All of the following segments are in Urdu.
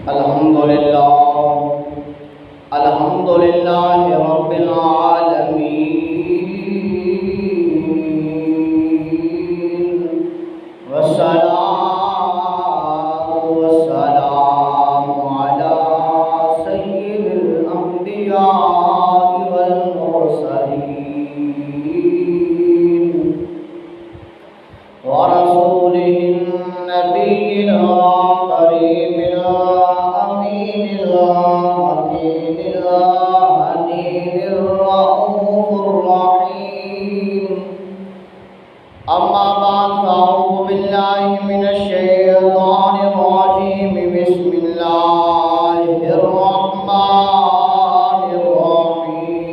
الحمد لله رب العالمين، والصلاة والسلام على سيد الأنبياء والمرسلين ورسوله النبي الكريم الأمين المكين الحنين الرؤوف الرحيم. أما بعد، فأعوذ بالله من الشيطان الرجيم. بسم الله الرحمن الرحيم.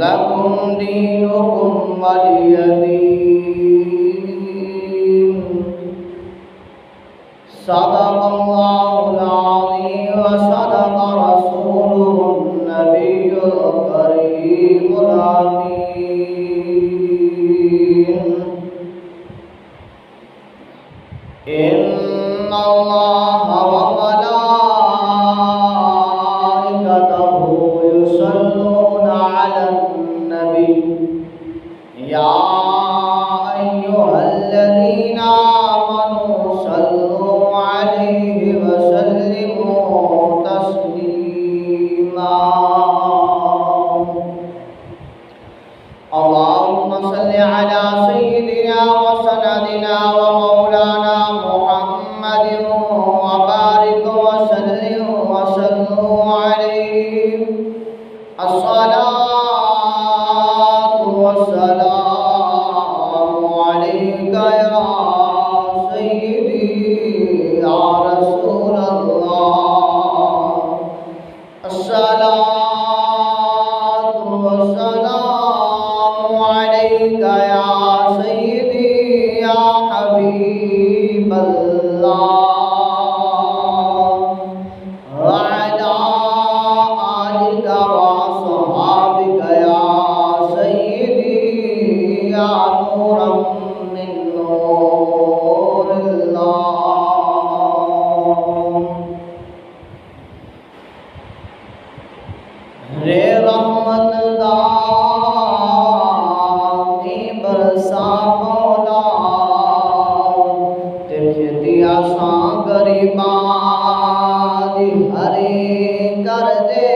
لكم دينكم ولي دين. صدق الله العظيم وصدق رسوله النبي الكريم الأمين. إن الله وملائكته يصلون على النبي يا أيها الذين آمنوا صلوا عليه وسلموا تسليما. اللهم صل على سيدنا وسندنا ومولانا محمد وبارك وسلم وسلموا عليه. الصلاة والسلام عليك يا سيدي يا رسول الله. الصلاة والسلام عليك يا سيدي يا حبيب الله. وعلى آلك وصحابك يا سيدي يا نورا من نور الله. رے رحمت داتی برسا مولا، دیکھتی آساں غریباں دی ہری کر دے.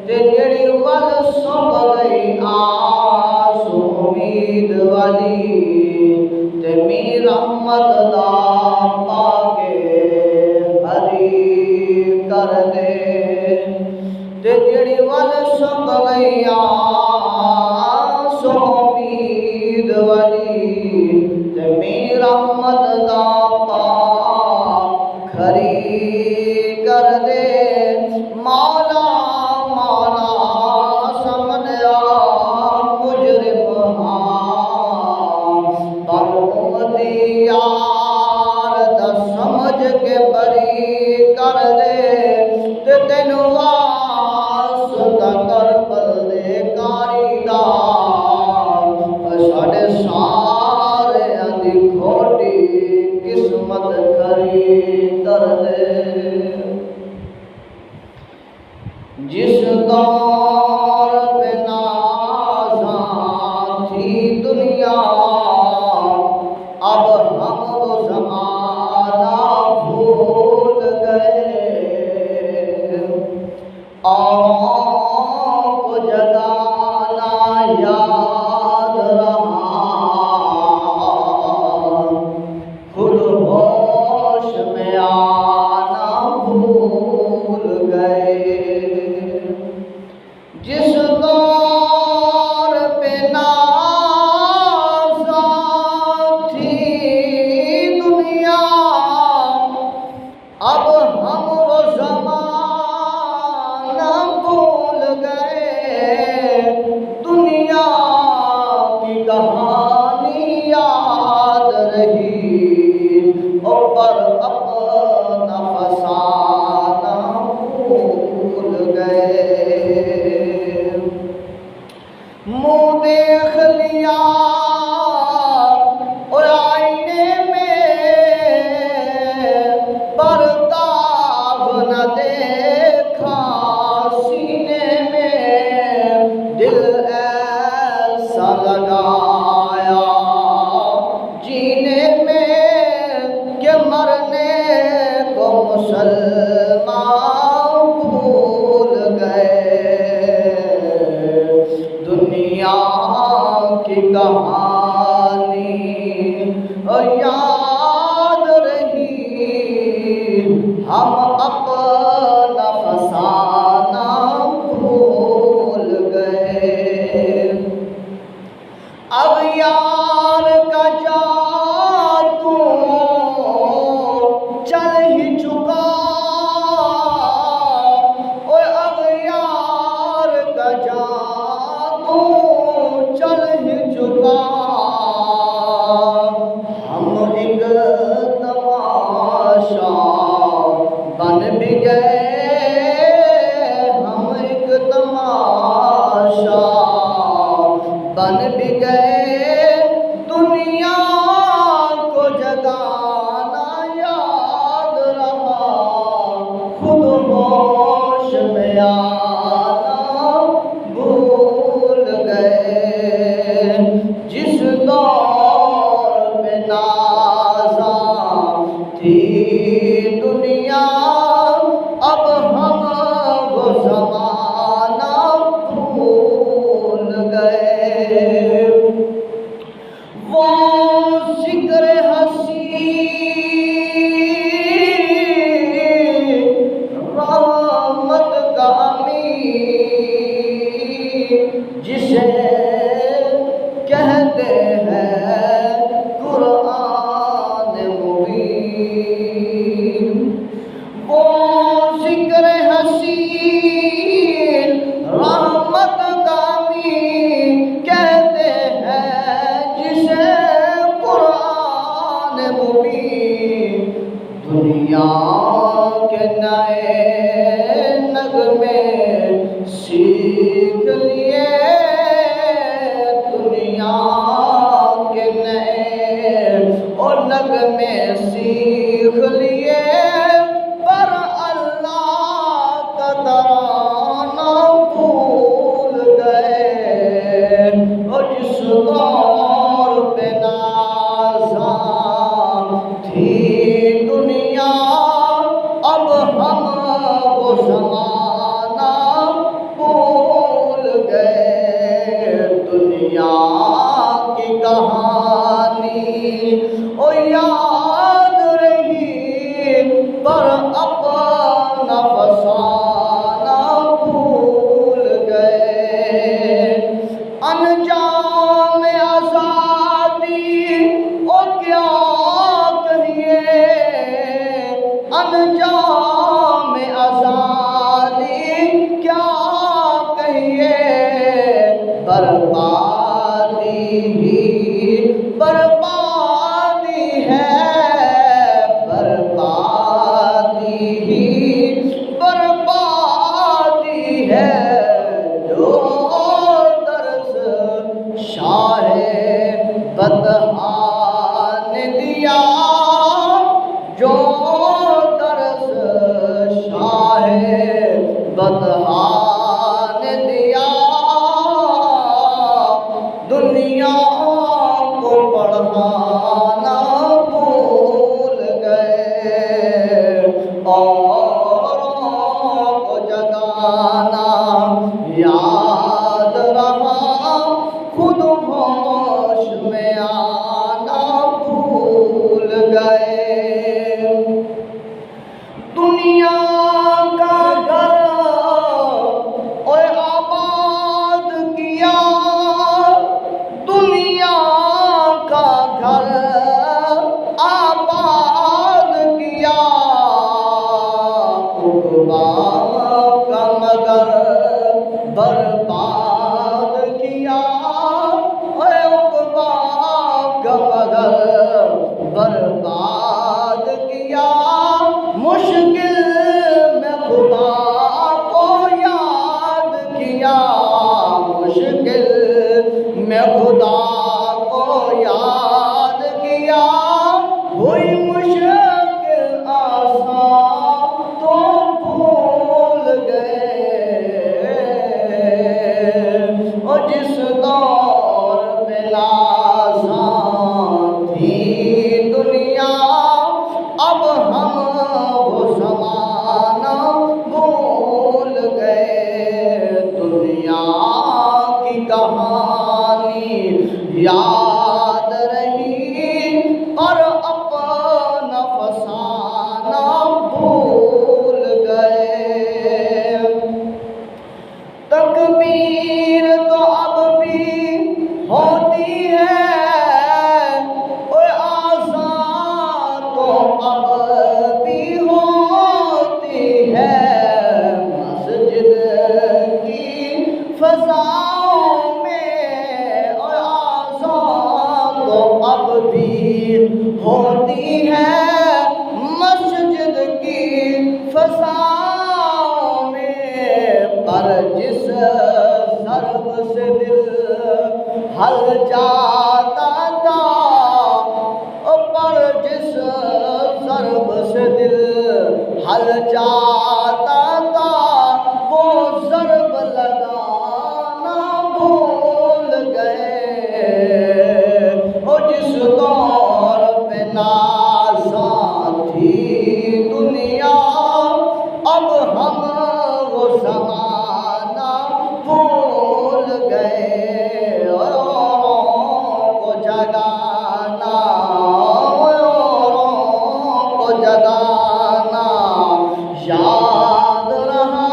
تے جڑی ول سب گئی آس امید والی، تے می رحمت دا پاکے ہری کر دے. تے جڑی ول سب گئی آس امید والی، تے می رحمت دا پاک کھری کر دے. مولا مولا سمجھا مجرم ہاں، پر امتی یار دا سمجھ کے بری کر دے. تے تینوں واسطہ کربل دے کاری دا، ساڈے ساریاں دی کھوٹی قسمت کھری کر دے. جس دور پہ نازاں تھی دنیا، اب ہم وہ زمانہ بھول گئے. اوروں کو جگانا یاد رہا، خود ہوش میں آنا بھول گئے. جس دور پہ نازاں تھی دنیا، اب ہم وہ زمانہ بھول گئے. دنیا کی کہانی یاد رہی، اوپر اپنا فسانہ بھول گئے. منہ دیکھ لیا اور اغیار کا جادو چل ہی چکا، اوے اغیار کا جادو چل ہی چکا، ہم ایک تماشا بن بھی گئے، ہم ایک تماشا بن بھی گئے، دنیا کو جگانا یاد رہا، خود ہوش میں آنا بھول گئے، جس دور میں نازاں تھی دنیا، اب ہم وہ زمانہ بھول گئے، وہ ذکر حسین رحمت کا امین جسے کہتے ہیں قرآن مبین، وہ ذکر حسین رحمت کا امین کہتے ہیں جسے قرآن مبین، دنیا کے نئے نغمے سیکھ لیے، دنیا کے نئے اور نغمے سیکھ لیے، پر اللہ کا ترانہ بھول گئے، اور جس دور پہ نازاں تھی دنیا، اب ہم وہ زمانہ بھول گئے، دنیا کی کہانی او یاد رہی، پر اپنا فسانہ بھول گئے، انجام آزادی او کیا کہیے، انجام آزادی کیا کہیے، بربادی ہی بربادی ہے، بربادی ہی بربادی ہے، جو درس شاہ بدحا نے دیا، جو درس شاہ بدحا نے دیا، دنیا کو پڑھانا بھول گئے، اوروں کو جگانا یاد رہا، خود ہوش میں آنا بھول گئے، دنیا کا گھر اوے آباد کیا، دنیا کا گھر آباد کیا، عقبہ کا مگر برباد کیا، اے عقبہ کا مگر برباد کیا، مشکل میں خدا کو یاد کیا، مشکل میں خدا کو یاد کیا، ہوئی مشکل آسان تو بھول گئے، اور جس دور میں نازاں تھی دنیا، اب ہم وہ زمانہ بھول گئے، دنیا کی کہانی یاد رہی، اور اپنا فسانہ بھول گئے، تکبیر تو اب بھی ہوتی ہے، ہوتی ہے مسجد کی فضاؤں میں، پر جس ضرب سے دل ہل جاتا تھا، پر جس ضرب سے دل ہل جاتا تھا، وہ ضرب لگانا بھول گئے۔ اور جس دور پہ نازاں تھی دنیا، اب ہم وہ زمانہ بھول گئے۔ اوروں کو جگانا، اوروں کو جگانا یاد رہا،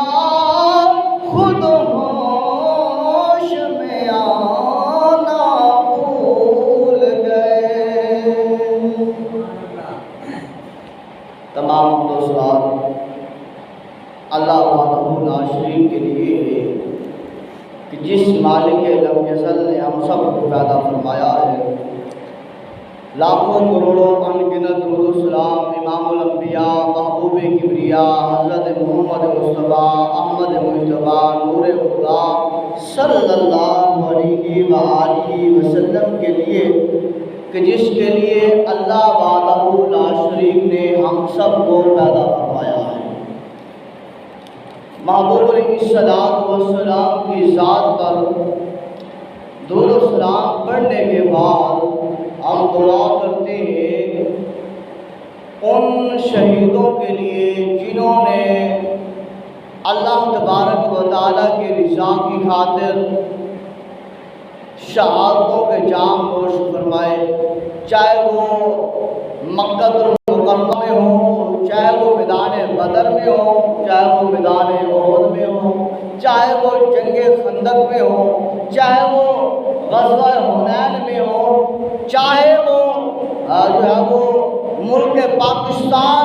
خود ہوش میں آنا بھول گئے۔ تمام دوستان اللہ وحدہ لا شریک کے لیے ہے کہ جس مالک لم یزل نے ہم سب کو پیدا فرمایا ہے۔ لاکھوں کروڑوں انگنت درود و سلام امام الانبیاء محبوب کبریا حضرت محمد مصطفیٰ احمد مجتبیٰ نور خدا صلی اللہ علیہ وآلہ وسلم کے لیے، کہ جس کے لیے اللہ وحدہ لا شریک نے ہم سب کو پیدا فرمایا ہے۔ محبوب علیہ الصلوۃ والسلام کی ذات پر درود و سلام پڑھنے کے بعد ہم دعا کرتے ہیں ان شہیدوں کے لیے جنہوں نے اللہ تبارک و تعالیٰ کی رضا کی خاطر شہادتوں کے جام نوش فرمائے، چاہے وہ مکہ المکرمہ میں ہوں، چاہے وہ میدان بدر میں ہوں، چاہے وہ میدان احد میں ہوں، چاہے وہ جنگ خندق میں ہوں، چاہے وہ غزوہ حنین میں ہوں، چاہے وہ جو ہے وہ ملک پاکستان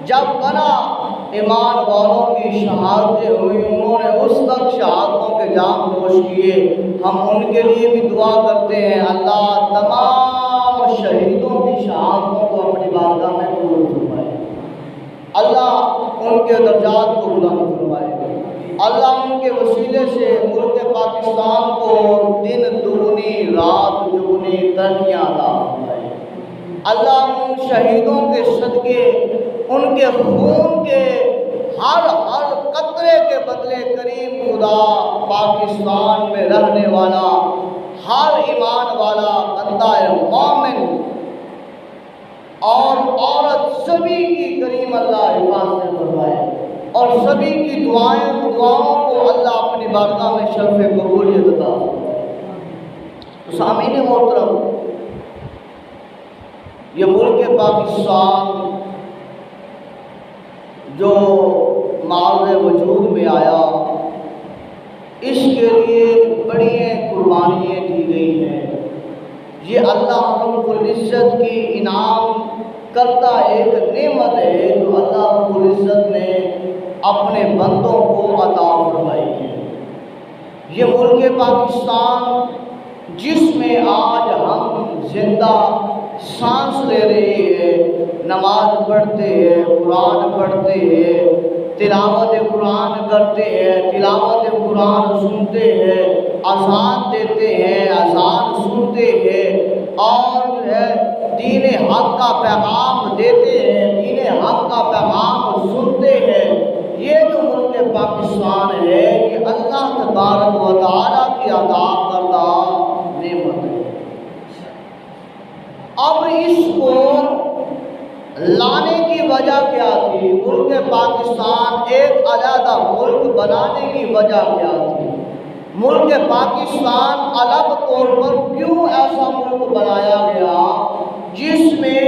جب بنا ایمان والوں کی شہادتیں ہوئی، انہوں نے اس وقت شہادتوں کے جام نوش کیے، ہم ان کے لیے بھی دعا کرتے ہیں اللہ تمام شہیدوں کی شہادتوں کو اپنی بارگاہ میں قبول فرمائے، اللہ ان کے درجات کو بلند فرمائے، اللہ ان کے وسیلے سے ملک پاکستان کو دن دگنی رات چگنی ترقیاں عطا فرمائے، اللہ ان شہیدوں کے صدقے ان کے خون کے ہر قطرے کے بدلے کریم خدا پاکستان میں رہنے والا ہر ایمان والا بندہ مومن اور عورت سبھی کی کریم اللہ حفاظت فرمائے، اور سبھی کی دعاؤں کو اللہ اپنی بارگاہ میں شرف قبولیت عطا فرمائے۔ سامعین محترم، یہ ملک پاکستان جو معرض وجود میں آیا، اس کے لیے بڑی قربانیاں دی گئی ہیں۔ یہ اللہ رب العزت کی انعام کرتا ایک نعمت ہے جو اللہ رب العزت نے اپنے بندوں کو عطا فرمائی ہے۔ یہ ملک پاکستان جس میں آج ہم زندہ سانس لے رہے ہیں، نماز پڑھتے ہیں، قرآن پڑھتے ہیں، تلاوت قرآن کرتے ہیں، تلاوت قرآن سنتے ہیں، اذان دیتے ہیں، اذان سنتے ہیں، اور جو ہے دین حق کا پیغام دیتے ہیں، دین حق کا پیغام سنتے ہیں۔ یہ جو ملک پاکستان ہے یہ اللہ تبارک و تعالیٰ کی عطا کردہ نعمت ہے۔ اب اس کو لانے کی وجہ کیا تھی؟ ملک پاکستان ایک علیحدہ ملک بنانے کی وجہ کیا تھی؟ ملک پاکستان الگ طور پر کیوں ایسا ملک بنایا گیا جس میں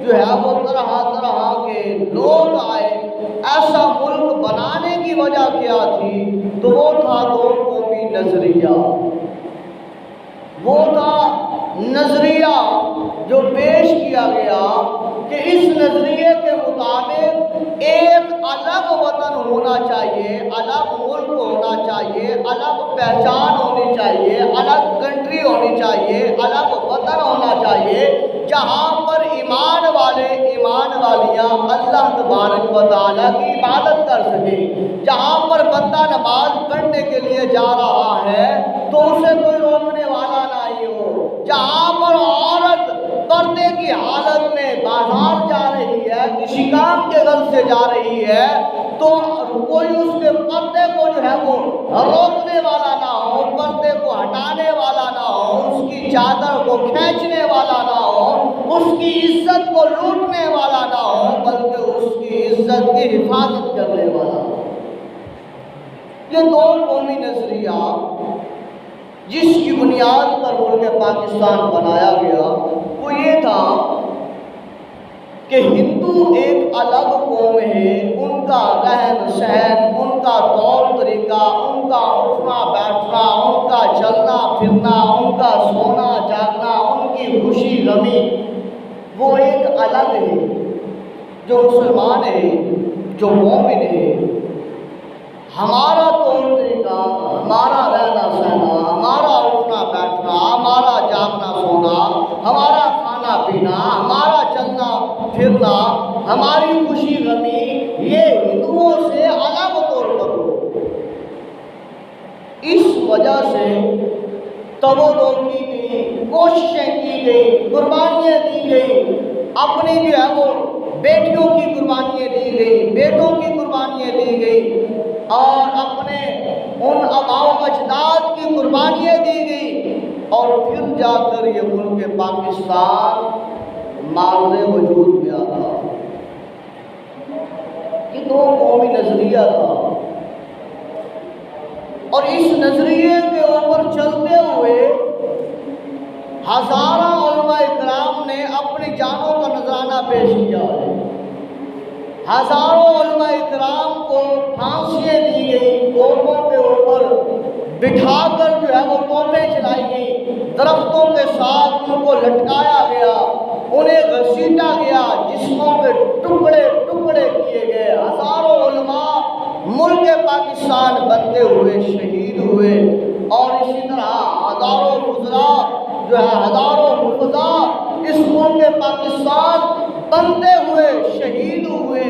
جو ہے وہ طرح طرح کے لوگ آئے؟ ایسا ملک بنانے کی وجہ کیا تھی؟ تو وہ تھا دو قومی نظریہ، وہ تھا نظریہ جو پیش کیا گیا کہ اس نظریے کے مطابق ایک الگ وطن ہونا چاہیے، الگ ملک ہونا چاہیے، الگ پہچان ہونی چاہیے، الگ کنٹری ہونی چاہیے، الگ وطن ہونا چاہیے، جہاں پر پر ایمان والے ایمان والیاں اللہ تبارک و تعالیٰ کی عبادت کر سکیں۔ جہاں پر بندہ نماز پڑھنے کے لیے جا رہا ہے تو اسے کوئی روکنے والا نہیں ہو۔ جہاں پر عورت پردے کی حالت میں بازار جا رہی ہے، کسی کام کے غرض سے جا رہی ہے، تو کوئی اس کے پردے کو جو ہے وہ روکنے والا نہ ہو، پردے کو ہٹانے والا نہ ہو، اس کی چادر کو کھینچنے والا نہ ہو، اس کی عزت کو لوٹنے والا نہ ہو، بلکہ اس کی عزت کی حفاظت کرنے والا ہو۔ یہ دو قومی نظریہ جس کی بنیاد پر ملک پاکستان بنایا گیا وہ یہ تھا کہ ہندو ایک الگ قوم ہے، ان کا رہن سہن، ان کا طور طریقہ، ان کا اٹھنا بیٹھنا، ان کا چلنا پھرنا، ان کا سونا جاگنا، ان کی خوشی غمی، وہ ایک الگ ہے۔ جو مسلمان ہے، جو مومن ہے، ہمارا طور طریقہ، ہمارا رہنا سہنا، ہمارا اٹھنا بیٹھنا، ہمارا جاگنا سونا، ہمارا کھانا پینا، ہمارا چلنا پھرنا، ہماری خوشی غمی، یہ ہندوؤں سے الگ طور پر ہو۔ اس وجہ سے توجہ کی گئی، کوششیں کی گئی، قربانیاں دی گئی، اپنی جو ہے وہ بیٹیوں کی قربانیاں دی گئی، بیٹوں کی قربانیاں دی گئی، اور اپنے ان آباء و اجداد کی قربانیاں دی گئی، اور پھر جا کر یہ ملک پاکستان مارنے وجود میں آتا۔ یہ دو قومی نظریہ تھا، اور اس نظریے کے اوپر چلتے ہوئے ہزارہ علماء اکرام نے اپنی جانوں کا نذرانہ پیش کیا ہے۔ ہزاروں علماء اکرام کو پھانسیاں دی گئی، توپوں کے اوپر بٹھا کر جو ہے وہ توپیں چلائی گئی، درختوں کے ساتھ ان کو لٹکایا گیا، انہیں گھسیٹا گیا، جسموں کے ٹکڑے ٹکڑے کیے گئے۔ ہزاروں علماء ملک پاکستان بنتے ہوئے شہید ہوئے، اور اسی طرح ہزاروں فضلاء جو ہے ہزاروں حفظاء اس ملک پاکستان بنتے ہوئے شہید ہوئے،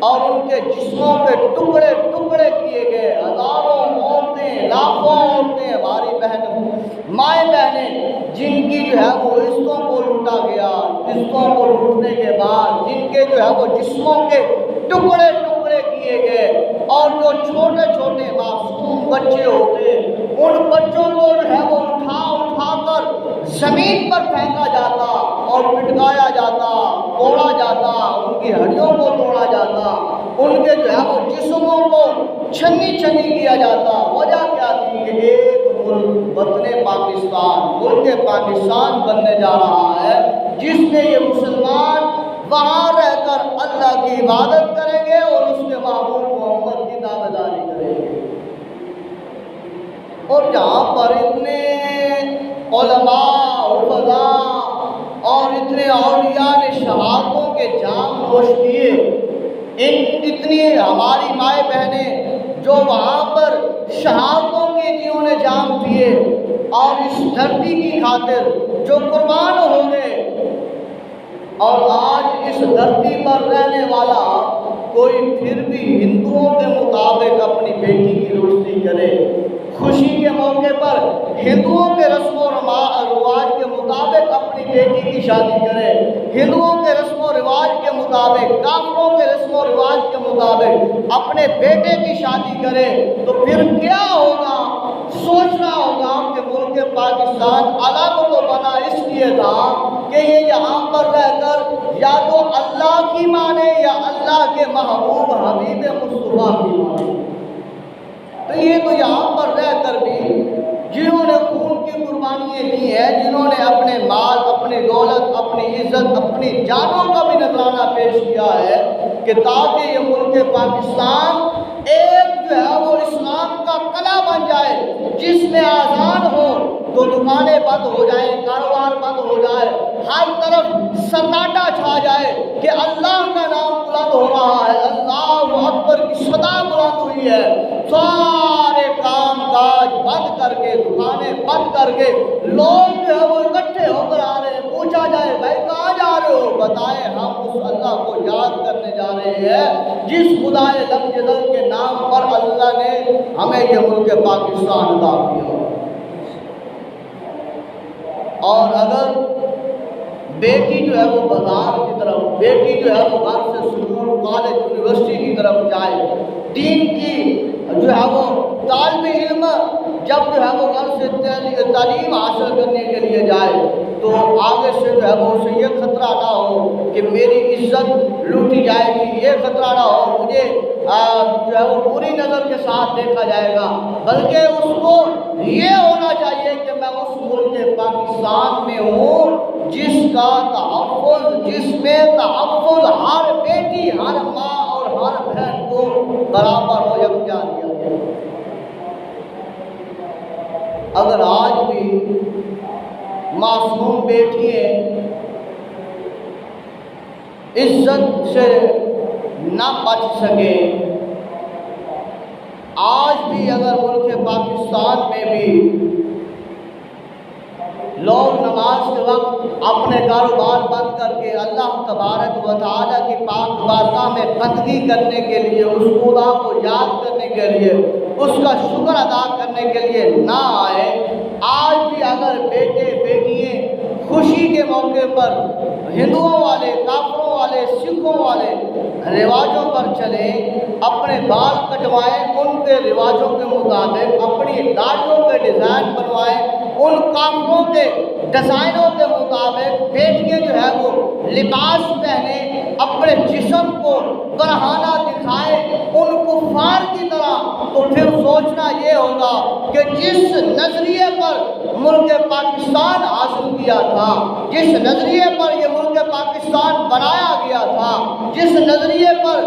اور ان کے جسموں کے ٹکڑے ٹکڑے کیے گئے۔ ہزاروں عورتیں، لاکھوں عورتیں، ہماری بہن مائیں بہنیں، جن کی جو ہے وہ عزتوں کو لوٹا گیا، عزتوں کو لوٹنے کے بعد جن کے جو ہے وہ جسموں کے ٹکڑے ٹکڑے کیے گئے، اور جو چھوٹے چھوٹے معصوم بچے ہوتے، ان بچوں کو جو ہے وہ اٹھا اٹھا کر زمین پر پھینکا جاتا اور پٹکایا جاتا، توڑا جاتا، ان کی ہڈیوں کو توڑا جاتا، ان کے جو ہے وہ جسموں کو چھنی چھنی کیا جاتا۔ وجہ کیا تھی کہ ایک ملک وطن پاکستان، ملک پاکستان بننے جا رہا ہے، جس میں یہ مسلمان وہاں رہ کر اللہ کی عبادت کریں گے اور اس کے محبوب محمد کی تابعداری کریں گے۔ اور جہاں پر اتنے علماء، حفظاء اور اتنے اولیاء نے شہادتوں کے جام نوش کیے، اتنی ہماری مائیں بہنیں جو وہاں پر شہادتوں کے انہوں نے جام پیے، اور اس دھرتی کی خاطر جو قربان ہو گئے، اور آج اس دھرتی پر رہنے والا کوئی پھر بھی ہندوؤں کے مطابق اپنی بیٹی کی رخصتی کرے، خوشی کے موقع پر ہندوؤں کے رسم و رواج کے مطابق اپنی بیٹی کی شادی کرے، ہندوؤں کے رسم و رواج کے مطابق، کافروں کے رسم و رواج کے مطابق اپنے بیٹے کی شادی کرے، تو پھر کیا ہوگا؟ سوچنا ہوگا کہ ملک پاکستان الگ تو بنا اس لیے تھا کہ یہ یہاں پر رہ کر یا تو اللہ کی مانے یا اللہ کے محبوب حبیب مصطفیٰ کی مانے۔ تو یہ تو یہاں پر رہ کر بھی جنہوں نے خون کی قربانیاں دی ہیں، جنہوں نے اپنے مال، اپنی دولت، اپنی عزت، اپنی جانوں کا بھی نذرانہ پیش کیا ہے کہ تاکہ یہ ملک پاکستان ایک جو ہے وہ اسلام کا قلعہ بن جائے، جس میں آزان ہو تو دکانیں بند ہو جائیں، کاروبار بند ہو جائے، ہر طرف سناٹا چھا جائے کہ اللہ کا نام بلند ہو رہا ہے، اللہ اکبر کی صدا بلند ہوئی ہے، سارے کام کاج بند کر کے، دکانیں بند کر کے لوگ جو ہے وہ اکٹھے ہو کر آ رہے ہیں، پوچھا جائے بھائی کہاں جا رہے بتائے ہم اس اللہ کو یاد کرنے جا رہے ہیں جس خدائے لم یزل کے نام پر اللہ نے ہمیں یہ ملک پاکستان عطا کیا۔ اور اگر بیٹی جو ہے وہ بازار کی طرف، بیٹی جو ہے وہ گھر سے اسکول کالج یونیورسٹی کی طرف جائے، دین کی جو ہے وہ طالب علم جب جو ہے وہ گھر سے تعلیم حاصل کرنے کے لیے جائے تو آگے سے جو ہے وہ اسے یہ خطرہ نہ ہو کہ میری عزت لوٹی جائے گی، یہ خطرہ نہ ہو مجھے جو ہے وہ بری نظر کے ساتھ دیکھا جائے گا، بلکہ اس کو یہ ہونا چاہیے کہ میں اس ملک پاکستان میں ہوں جس کا تحفظ، جس میں تحفظ ہر بیٹی، ہر ماں اور ہر بہن کو برابر ہو، یکجا دیا گیا۔ اگر آج بھی معصوم بیٹیاں عزت سے نہ بچ سکیں، آج بھی اگر ملک پاکستان میں بھی لوگ نماز کے وقت اپنے کاروبار بند کر کے اللہ تبارک و تعالیٰ کی پاک بارگاہ میں بندگی کرنے کے لیے، اس خدا کو یاد کرنے کے لیے، اس کا شکر ادا کرنے کے لیے نہ آئے، آج بھی اگر بیٹے بیٹیاں خوشی کے موقع پر ہندوؤں والے، کافروں والے، سکھوں والے رواجوں پر چلیں، اپنے بال کٹوائیں ان کے رواجوں کے مطابق، اپنی داڑھیوں کے ڈیزائن بنوائیں ان کافروں کے ڈیزائنوں کے مطابق، بیٹیاں جو ہے وہ لباس پہنیں، اپنے جسم کو برہنہ دکھائیں ان کفار کی طرح، تو پھر سوچنا یہ ہوگا کہ جس نظریے پر ملک پاکستان حاصل کیا تھا، جس نظریے پر یہ ملک پاکستان بنایا گیا تھا، جس نظریے پر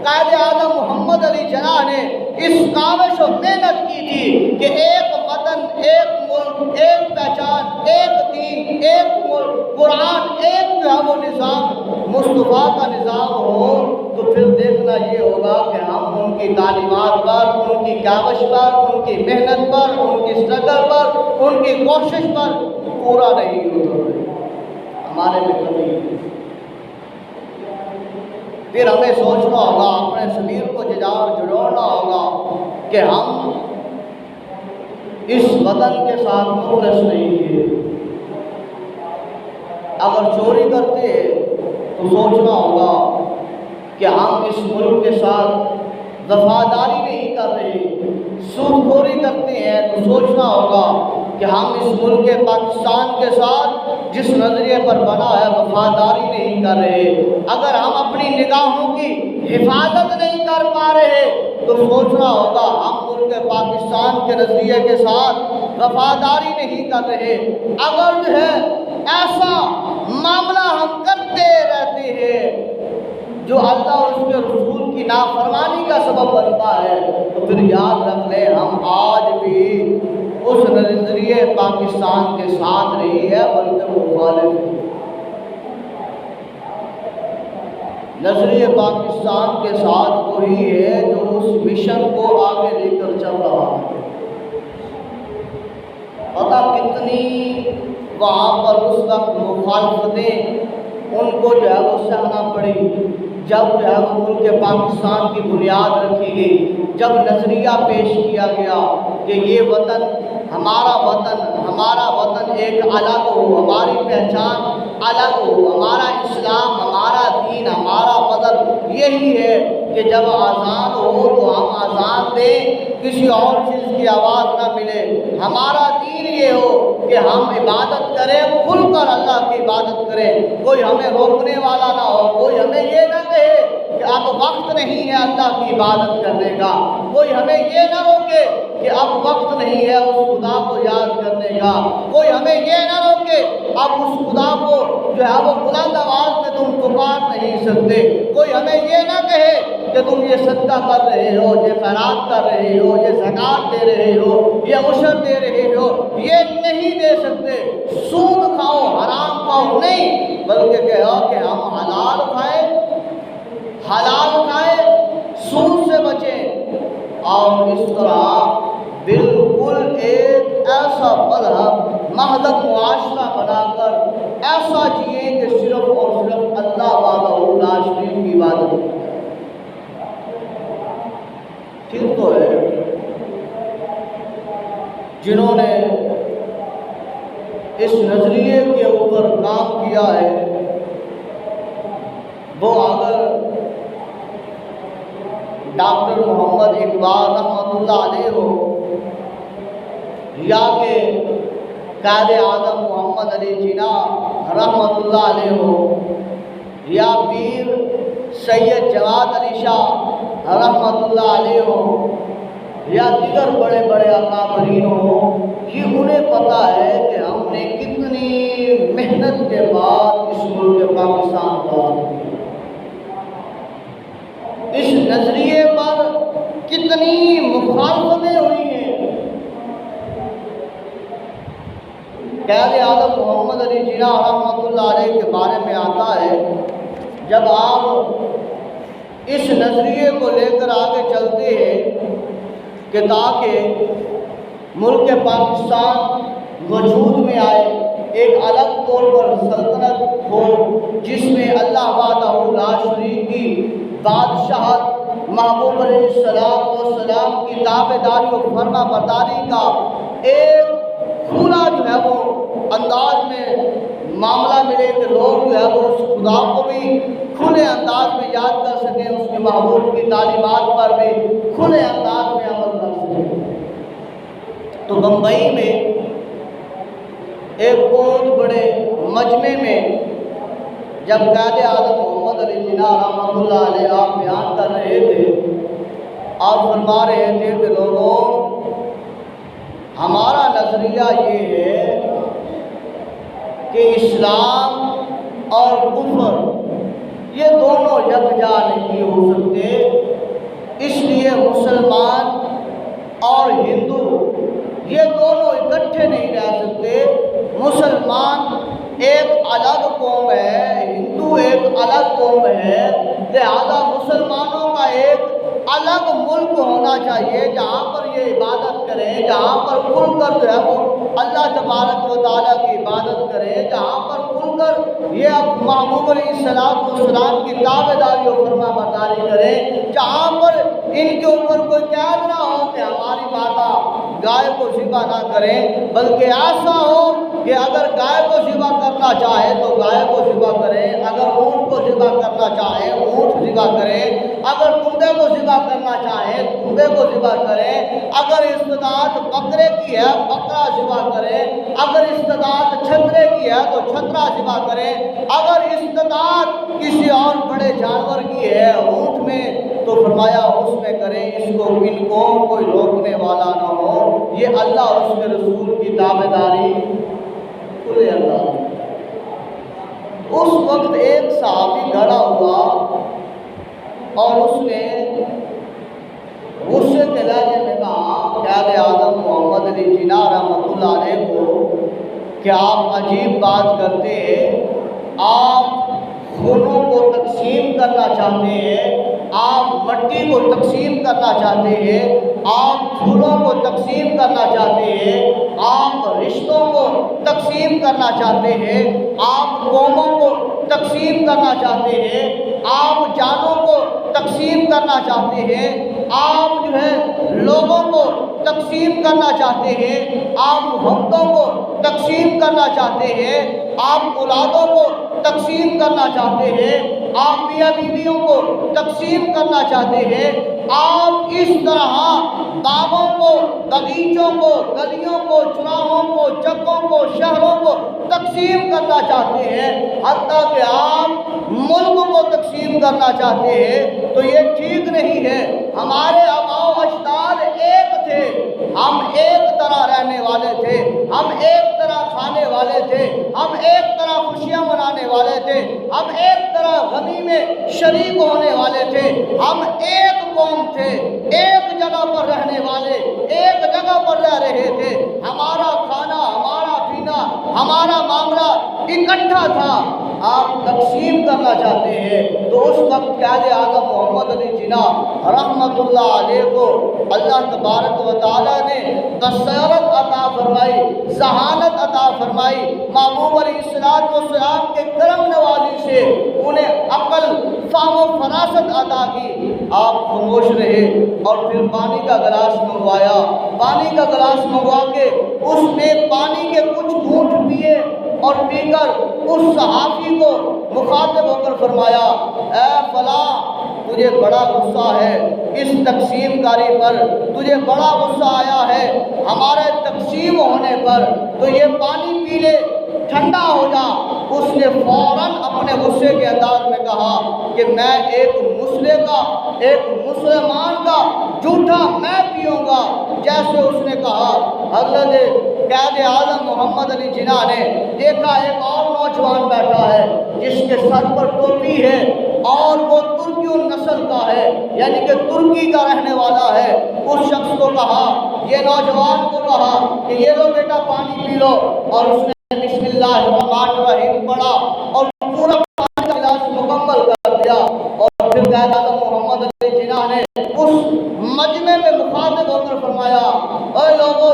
قائد اعظم محمد علی جناح نے اس کاوش و محنت کی تھی کہ ایک وطن، ایک ملک، ایک پہچان، ایک دین، ایک ملک، قرآن، ایک جو ہے وہ نظام مصطفیٰ کا نظام ہو، تو پھر دیکھنا یہ ہوگا کہ ہم ان کی تعلیمات پر، ان کی کاوش پر، ان کی محنت پر، ان کی اسٹرگل پر، ان کی کوشش پر پورا نہیں ہوتا، ہمارے میں کمی ہے۔ پھر ہمیں سوچنا ہوگا، اپنے ضمیر کو جوڑنا ہوگا کہ ہم اس وطن کے ساتھ مخلص نہیں ہیں۔ اگر چوری کرتے ہیں تو سوچنا ہوگا کہ ہم اس ملک کے ساتھ وفاداری نہیں کر رہے، سود خوری کرتے ہیں تو سوچنا ہوگا کہ ہم اس ملک پاکستان کے ساتھ جس نظریے پر بنا ہے وفاداری نہیں کر رہے، اگر ہم اپنی نگاہوں کی حفاظت نہیں کر پا رہے تو سوچنا ہوگا ہم ملک پاکستان کے نظریے کے ساتھ وفاداری نہیں کر رہے۔ اگر جو ہے ایسا معاملہ ہم کرتے رہتے ہیں جو اللہ اور اس کے رسول کی نافرمانی کا سبب بنتا ہے، تو پھر یاد رکھ لیں ہم آج بھی اس نظریے پاکستان کے ساتھ نہیں ہے بلکہ مخالف ہے۔ نظریے پاکستان کے ساتھ وہی ہے جو اس مشن کو آگے لے کر چل رہا ہے۔ پتہ کتنی وہاں پر اس وقت مخالفتیں ان کو جو ہے وہ سہنا پڑی جب جو ہے وہ ملک پاکستان کی بنیاد رکھی گئی، جب نظریہ پیش کیا گیا کہ یہ وطن ہمارا وطن ایک الگ ہو، ہماری پہچان الگ ہو، ہمارا اسلام، ہمارا دین، ہمارا مذہب یہی ہے کہ جب آزان ہو تو ہم آزان دیں، کسی اور چیز کی آواز نہ ملے، ہمارا دین یہ ہو کہ ہم عبادت کریں، کھل کر اللہ کی عبادت کریں، کوئی ہمیں روکنے والا نہ ہو، کوئی ہمیں یہ نہ کہے کہ اب وقت نہیں ہے اللہ کی عبادت کرنے کا، کوئی ہمیں یہ نہ روکے کہ اب وقت نہیں ہے اس خدا کو یاد کرنے کا، کوئی ہمیں یہ نہ روکے اب اس خدا کو جو ہے وہ بلند آواز میں تم پکار نہیں سکتے، کوئی ہمیں یہ نہ کہے کہ تم یہ صدقہ کر رہے ہو، یہ خیرات کر رہے ہو، یہ زکوٰۃ دے رہے ہو، یہ عشر دے رہے ہو، یہ نہیں دے سکتے، سود کھاؤ، حرام کھاؤ، نہیں، بلکہ کہو کہ ہم حلال کھائیں، سود سے بچیں، اور اس طرح بالکل ایک ایسا مذہب مہذب معاشرہ بنا کر ایسا جئیں کہ صرف صرف اور صرف اللہ وحدہ لا شریک کی عبادت کرتا ہے۔ ٹھیک تو ہے، جنہوں نے اس نظریے کے اوپر کام کیا ہے وہ اگر ڈاکٹر محمد اقبال رحمۃ اللہ علیہ ہو، یا کہ قائد اعظم محمد علی جناح رحمۃ اللہ علیہ ہو، یا پیر سید جواد علی شاہ رحمۃ اللہ علیہ ہو، یا دیگر بڑے بڑے اکابرین ہوں، یہ انہیں پتہ ہے کہ ہم نے کتنی محنت کے بعد اس ملک پاکستان کو آزاد کیا، اس نظریے پر کتنی مخالفتیں ہوئی ہیں۔ قائد اعظم محمد علی جناح رحمۃ اللہ علیہ کے بارے میں آتا ہے، جب آپ اس نظریے کو لے کر آگے چلتے ہیں کہ تاکہ ملک پاکستان وجود میں آئے، ایک الگ طور پر سلطنت ہو جس میں اللہ وحدہ لا شریک کی بادشاہت، محبوب علیہ السلام کی تابعداری و فرما برداری کا ایک کھلا جو ہے وہ انداز میں معاملہ ملے کہ لوگ جو ہے وہ اس خدا کو بھی کھلے انداز میں یاد کر سکیں، اس کے محبوب کی تعلیمات پر بھی کھلے انداز میں عمل کر سکیں۔ تو بمبئی میں ایک بہت بڑے مجمع میں جب قائد اعظم محمد علی جناح رحمۃ اللہ علیہ آپ بیان کر رہے تھے، آپ فرما رہے تھے کہ لوگوں، ہمارا نظریہ یہ ہے کہ اسلام اور کفر یہ دونوں یکجا نہیں ہو سکتے، اس لیے مسلمان اور ہندو یہ دونوں اکٹھے نہیں رہ سکتے۔ مسلمان ایک الگ قوم ہے، ہندو ایک الگ قوم ہے، لہذا مسلمانوں کا ایک الگ ملک ہونا چاہیے جہاں پر یہ عبادت کریں، جہاں پر کھل کر جو ہے وہ اللہ تبارک و تعالیٰ کی عبادت کریں، جہاں پر کھل کر یہ محبوب علیہ السلام کی تابعداری و فرما برداری کریں، جہاں پر ان کے اوپر کوئی قید نہ ہو کہ ہماری ماتا گائے کو ذبح نہ کریں، بلکہ ایسا ہو کہ اگر گائے کو ذبح کرنا چاہے تو گائے کو ذبح کریں، اگر اونٹ کو ذبح کرنا چاہے اونٹ ذبح کریں، اگر تندے کو ذبح کرنا چاہے تندے کو ذبح کریں، اگر استطاعت بکرے کی ہے بکرا ذبح کریں، اگر استطاعت چھترے کی ہے تو چھترا ذبح کریں، اگر استطاعت کسی اور بڑے جانور کی ہے اونٹ میں تو فرمایا اس میں کریں، اس کو ان کو کوئی روکنے والا نہ ہو۔ یہ اللہ اور اس کے رسول کی تابعداری کھلے اللہ۔ اس وقت ایک صحابی کھڑا ہوا اور اس نے غصے کے لہجے میں کہا قائد اعظم محمد علی جناح رحمۃ اللہ علیہ کو کہ آپ عجیب بات کرتے ہیں، آپ خونوں کو تقسیم کرنا چاہتے ہیں، آپ مٹی کو تقسیم کرنا چاہتے ہیں، آپ پھولوں کو تقسیم کرنا چاہتے ہیں، آپ رشتوں کو تقسیم کرنا چاہتے ہیں، آپ قوموں کو تقسیم کرنا چاہتے ہیں، آپ جانوں کو تقسیم کرنا چاہتے ہیں، آپ جو ہے لوگوں کو تقسیم کرنا چاہتے ہیں، آپ محبتوں کو تقسیم کرنا چاہتے ہیں، آپ اولادوں کو تقسیم کرنا چاہتے ہیں، آپ میاں بیویوں کو تقسیم کرنا چاہتے ہیں، آپ اس طرح باغوں کو، باغیچوں کو، گلیوں کو، چراہوں کو، چکوں کو، شہروں کو تقسیم کرنا چاہتے ہیں، حتیٰ کہ آپ ملک کو تقسیم کرنا چاہتے ہیں، تو یہ ٹھیک نہیں ہے۔ ہمارے آباء و اجداد ایک تھے، ہم ایک طرح رہنے والے تھے، ہم ایک طرح کھانے والے تھے، ہم ایک طرح خوشیاں منانے والے تھے، ہم ایک طرح غمی میں شریک ہونے والے تھے، ہم ایک قوم تھے، ایک جگہ پر رہنے والے، ایک جگہ پر رہ رہے تھے، ہمارا کھانا، ہمارا پینا، ہمارا معاملہ اکٹھا تھا، آپ تقسیم کرنا چاہتے ہیں تو اس وقت قائد اعظم محمد علی جناح رحمۃ اللہ علیہ کو اللہ تبارک و تعالیٰ نے بصیرت عطا فرمائی، ذہانت عطا فرمائی، محبوب علیہ السلام کے کرم نوازی سے انہیں عقل، فہم و فراست عطا کی۔ آپ خاموش رہے اور پھر پانی کا گلاس منگوایا، پانی کا گلاس منگوا کے اس میں پانی کے کچھ گھونٹ پیے اور پی کر اس صحابی کو مخاطب ہو کر فرمایا، اے فلاں، تجھے بڑا غصہ ہے اس تقسیم کاری پر، تجھے بڑا غصہ آیا ہے ہمارے تقسیم ہونے پر، تو یہ پانی پی لے، ٹھنڈا ہو جا۔ اس نے فوراً اپنے غصے کے انداز میں کہا کہ میں ایک مسلمان کا جھوٹا میں پیوں گا۔ جیسے اس نے کہا، حضرت قائد اعظم محمد علی جناح نے دیکھا ایک اور نوجوان بیٹھا ہے جس کے سر پر ٹوپی ہے اور وہ ترکی النسل کا ہے، یعنی کہ ترکی کا رہنے والا ہے۔ اس شخص کو کہا، یہ نوجوان کو کہا کہ یہ لو بیٹا پانی پی لو، اور اس نے بسم اللہ الرحمن الرحیم پڑھا اور پورا پانی کا گلاس مکمل کر دیا۔ اور پھر قائد اعظم محمد علی جناح نے اس مجمع میں مخاطب ہو کر فرمایا، اے لوگوں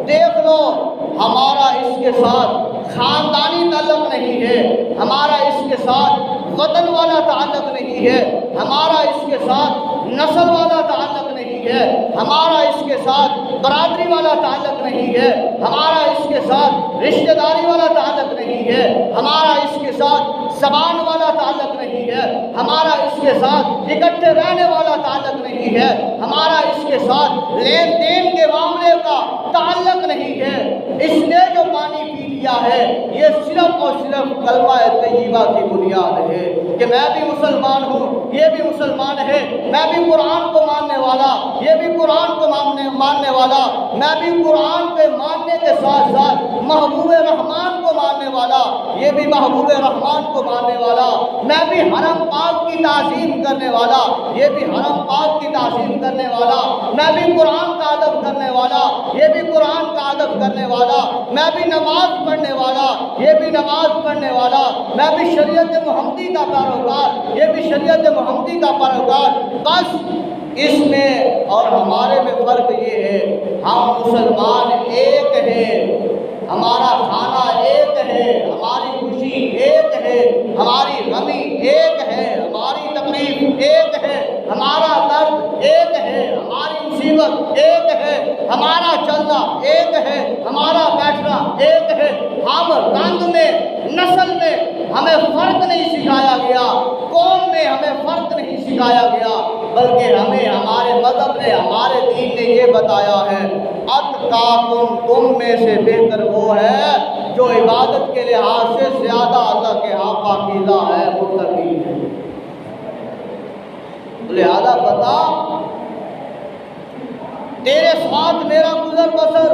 دیکھ لو، ہمارا اس کے ساتھ خاندانی تعلق نہیں ہے، ہمارا اس کے ساتھ وطن والا تعلق نہیں ہے، ہمارا اس کے ساتھ نسل والا تعلق نہیں ہے، ہمارا اس کے ساتھ برادری والا تعلق نہیں ہے، ہمارا اس کے ساتھ رشتہ داری والا تعلق نہیں ہے، ہمارا اس کے ساتھ زبان والا تعلق نہیں ہے، ہمارا اس کے ساتھ اکٹھے رہنے والا تعلق نہیں ہے، ہمارا اس کے ساتھ لین دین کے معاملے کا تعلق نہیں ہے۔ اس نے جو پانی پی لیا ہے یہ صرف اور صرف کلمہ طیبہ کی بنیاد ہے کہ میں بھی مسلمان ہوں، یہ بھی مسلمان ہے، میں بھی قرآن کو ماننے والا، یہ بھی قرآن کو ماننے والا، میں بھی قرآن کے ماننے کے ساتھ ساتھ محبوب رحمان کو ماننے والا، یہ بھی محبوب رحمان کو ماننے والا، میں بھی حرم پاک کی تعظیم کرنے والا، یہ بھی حرم پاک کی تعظیم کرنے والا، میں بھی قرآن کا ادب کرنے والا، یہ بھی قرآن کا ادب کرنے والا، میں بھی نماز پڑھنے والا، یہ بھی نماز پڑھنے والا، میں بھی شریعت محمدی کا پیروکار، یہ بھی شریعت محمدی کا پیروکار۔ بس اس میں اور ہمارے میں فرق یہ ہے، ہم مسلمان ایک ہیں، ہمارا کھانا ایک ہے، ہماری خوشی ایک ہے، ہماری غمی ایک ہے، ہماری تکلیف ایک ہے، ہمارا درد ایک ہے، ہماری مصیبت ایک ہے، ہمارا چلنا ایک ہے، ہمارا بیٹھنا ایک ہے۔ ہم رنگ میں، نسل میں ہمیں فرق نہیں سکھایا گیا، قوم میں ہمیں فرق نہیں سکھایا گیا، بلکہ ہمیں ہمارے مذہب نے، ہمارے دین نے یہ بتایا ہے، اتقاکم، تم میں سے بہتر وہ ہے جو عبادت کے لحاظ سے زیادہ اللہ کے ہاں پاکیزہ ہے، متقی ہے۔ لہذا بتا، تیرے ساتھ میرا گزر بسر،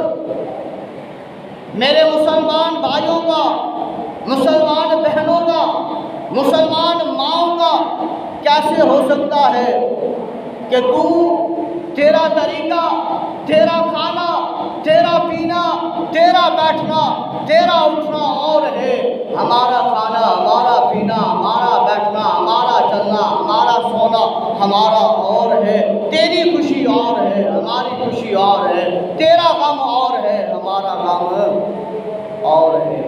میرے مسلمان بھائیوں کا، مسلمان بہنوں کا، مسلمان ماؤں کا کیسے ہو سکتا ہے کہ تیرا طریقہ، تیرا کھانا، تیرا پینا، تیرا بیٹھنا، تیرا اٹھنا اور ہے، ہمارا کھانا، ہمارا پینا، ہمارا بیٹھنا، ہمارا چلنا، ہمارا سونا ہمارا اور ہے، تیری خوشی اور ہے، ہماری خوشی اور ہے، تیرا غم اور ہے، ہمارا غم اور ہے۔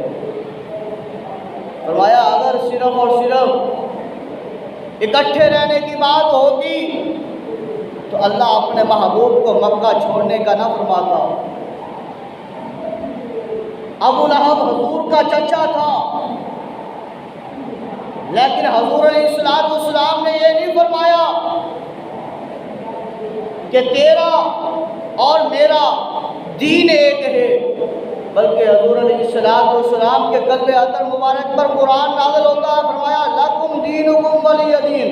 فرمایا اگر صرف اور صرف اکٹھے رہنے کی بات ہوتی تو اللہ اپنے محبوب کو مکہ چھوڑنے کا نہ فرماتا۔ ابو لہب حضور کا چچا تھا، لیکن حضور علیہ السلام نے یہ نہیں فرمایا کہ تیرا اور میرا دین ایک ہے، بلکہ حضور علیہ السلام کے قلب اطہر مبارک پر قرآن نازل ہوتا ہے، فرمایا لکم دینکم ولی دین۔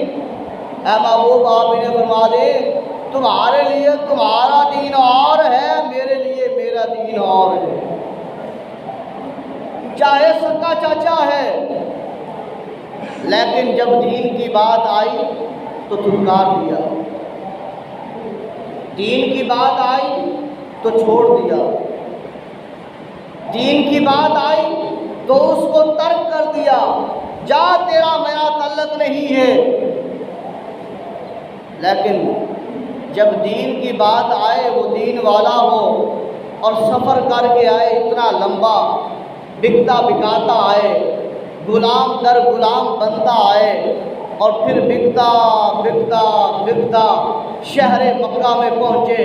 اے محبوب آپ انہیں فرما دیں تمہارے لیے تمہارا دین اور ہے، میرے لیے میرا دین اور ہے۔ چاہے سکا چاچا ہے، لیکن جب دین کی بات آئی تو دھتکار دیا، دین کی بات آئی تو چھوڑ دیا، دین کی بات آئی تو اس کو ترک کر دیا۔ تعلق نہیں ہے، لیکن جب دین کی بات آئے وہ دین والا ہو اور سفر کر کے آئے اتنا لمبا، بکتا بکاتا آئے، غلام در غلام بنتا آئے، اور پھر بکتا بکتا بکتا شہر مکہ میں پہنچے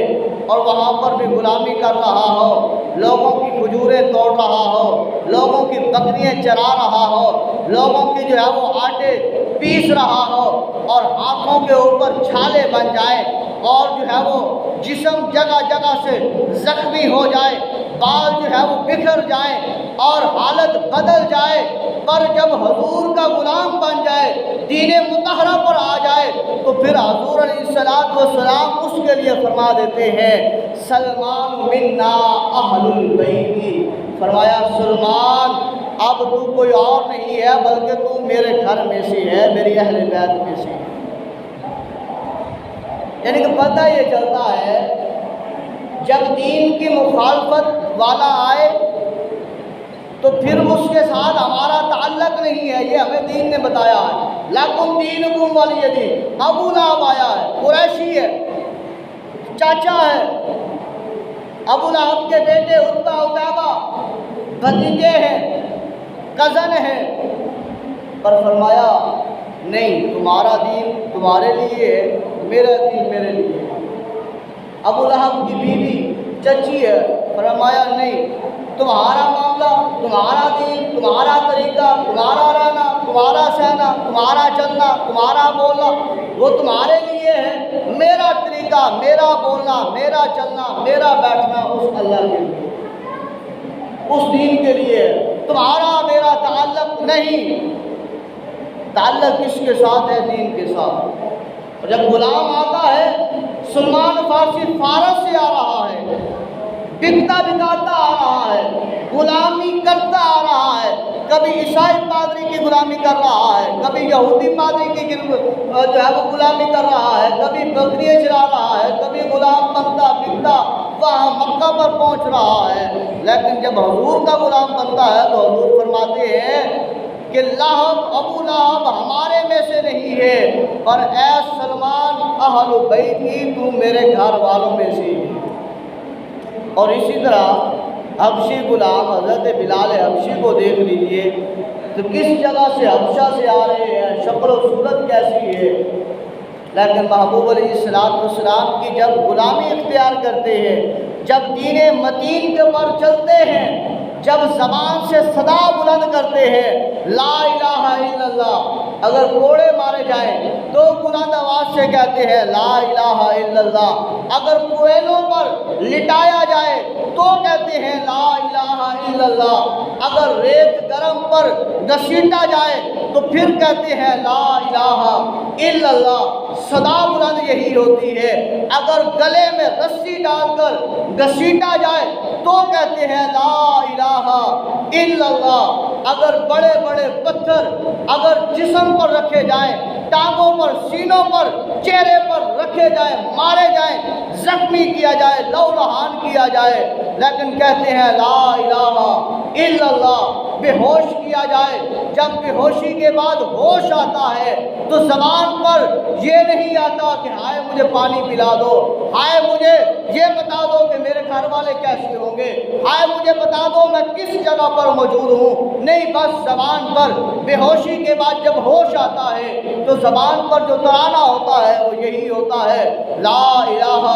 اور وہاں پر بھی غلامی کر رہا ہو، لوگوں کی کھجوریں توڑ رہا ہو، لوگوں کی بکریاں چرا رہا ہو، لوگوں کی جو ہے وہ آٹے پیس رہا ہو، اور ہاتھوں کے اوپر چھالے بن جائیں اور جو ہے وہ جسم جگہ جگہ سے زخمی ہو جائے، بال جو ہے وہ بکھر جائیں اور حالت بدل جائے، پر جب حضور کا غلام بن جائے، دین مطہرہ پر آ جائے، تو پھر حضور علیہ السلام اس کے لیے فرما دیتے ہیں سلمان منا اہل البیت، فرمایا سلمان اب تو کوئی اور نہیں ہے بلکہ تو میرے گھر میں سے ہے، میری اہل بیت میں سے ہے۔ یعنی کہ پتہ یہ چلتا ہے جب دین کی مخالفت والا آئے تو پھر اس کے ساتھ ہمارا تعلق نہیں ہے، یہ ہمیں دین نے بتایا ہے۔ لَكُمْ دِينُكُمْ وَلِيَ دِينِ، ابو لہب آیا ہے، قریشی ہے، چاچا ہے، ابو لہب کے بیٹے عتبہ عتیبہ بھتیجے ہیں، کزن ہیں، پر فرمایا نہیں تمہارا دین تمہارے لیے ہے، میرا دین میرے لیے ہے۔ ابو لہب کی بیوی چچی ہے، فرمایا نہیں تمہارا معاملہ، تمہارا دین، تمہارا طریقہ، تمہارا رہنا، تمہارا سہنا، تمہارا چلنا، تمہارا بولنا وہ تمہارے لیے ہے، میرا طریقہ، میرا بولنا، میرا چلنا، میرا بیٹھنا اس اللہ کے لیے، اس دین کے لیے ہے، تمہارا میرا تعلق نہیں۔ تعلق کس کے ساتھ ہے؟ دین کے ساتھ۔ اور جب غلام آتا ہے، سلمان فارسی فارس سے آ رہا ہے، بکتا بکاتا آ رہا ہے، غلامی کرتا آ رہا ہے، کبھی عیسائی پادری کی غلامی کر رہا ہے، کبھی یہودی پادری کی جو ہے وہ غلامی کر رہا ہے، کبھی بکریاں چرا رہا ہے، کبھی غلام بنتا بکتا وہاں مکہ پر پہنچ رہا ہے، لیکن جب حضور کا غلام بنتا ہے تو حضور فرماتے ہیں کہ لہب ابو لہب ہمارے میں سے نہیں ہے، اور اے سلمان اہل بیتی تو میرے گھر والوں میں سے ہے۔ اور اسی طرح حبشی غلام حضرت بلال حبشی کو دیکھ لیجئے تو کس جگہ سے حبشہ سے آ رہے ہیں، شکل و صورت کیسی ہے، لیکن محبوب علیہ السلام کی جب غلامی اختیار کرتے ہیں، جب دین متین کے پر چلتے ہیں، جب زبان سے صدا بلند کرتے ہیں لا الہ الا اللہ، اگر کوڑے مارے جائیں تو بلند آواز سے کہتے ہیں لا الہ الا اللہ، اگر کوئلوں پر لٹایا جائے تو کہتے ہیں لا الہ الا اللہ، اگر ریت گرم پر گھسیٹا جائے تو پھر کہتے ہیں لا الہ الا اللہ۔ صدا بلند یہی ہوتی ہے، اگر گلے میں رسی ڈال کر گھسیٹا جائے تو کہتے ہیں لا الہ الا اللہ۔ اگر بڑے بڑے پتھر اگر جسم پر رکھے جائیں، ٹانگوں پر، سینوں پر، چہرے پر رکھے جائیں، مارے جائیں، زخمی کیا جائے، لو لہان کیا جائے، لیکن کہتے ہیں لا الہ الا اللہ۔ بے ہوش کیا جائے، جب بے ہوشی کے بعد ہوش آتا ہے تو زبان پر یہ نہیں آتا کہ ہائے مجھے پانی پلا دو، ہائے مجھے یہ بتا دو کہ میرے گھر والے کیسے ہوں گے، ہائے مجھے بتا دو میں کس جگہ پر موجود ہوں، نہیں، بس زبان پر بے ہوشی کے بعد جب ہوش آتا ہے تو زبان پر جو ترانہ ہوتا ہے وہ یہی ہوتا ہے لا الہ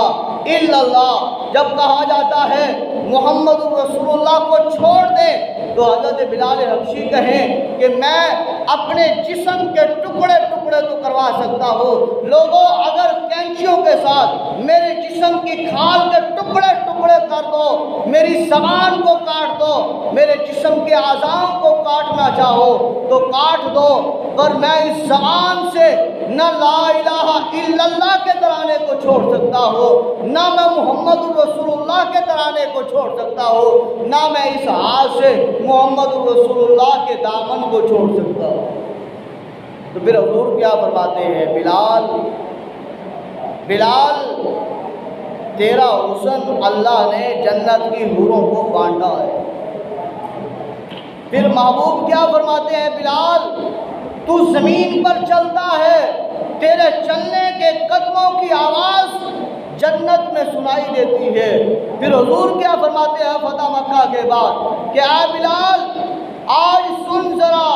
الا اللہ۔ جب کہا جاتا ہے محمد رسول اللہ کو چھوڑ دیں تو حضرت بلال حبشی کہیں کہ میں اپنے جسم کے ٹکڑے ٹکڑے تو کروا سکتا ہوں، لوگوں اگر کینچیوں کے ساتھ میرے جسم کی کھال کے ٹکڑے ٹکڑے کر دو، میری زبان کو کاٹ دو، میرے جسم کے اعضاء کو کاٹنا چاہو تو کاٹ دو، پر میں اس زبان سے نہ لا الہ الا اللہ کے ترانے کو چھوڑ سکتا ہوں، نہ میں محمد رسول اللہ کے ترانے کو چھوڑ سکتا ہوں، نہ میں اس ہاتھ سے محمد رسول اللہ کے دامن کو چھوڑ سکتا ہوں۔ تو پھر حضور کیا فرماتے ہیں، بلال بلال تیرا حسن اللہ نے جنت کی حوروں کو بانٹا ہے۔ پھر محبوب کیا فرماتے ہیں، بلال تو زمین پر چلتا ہے، تیرے چلنے کے قدموں کی آواز جنت میں سنائی دیتی ہے۔ پھر حضور کیا فرماتے ہیں فتح مکہ کے بعد کہ اے بلال آج سن ذرا،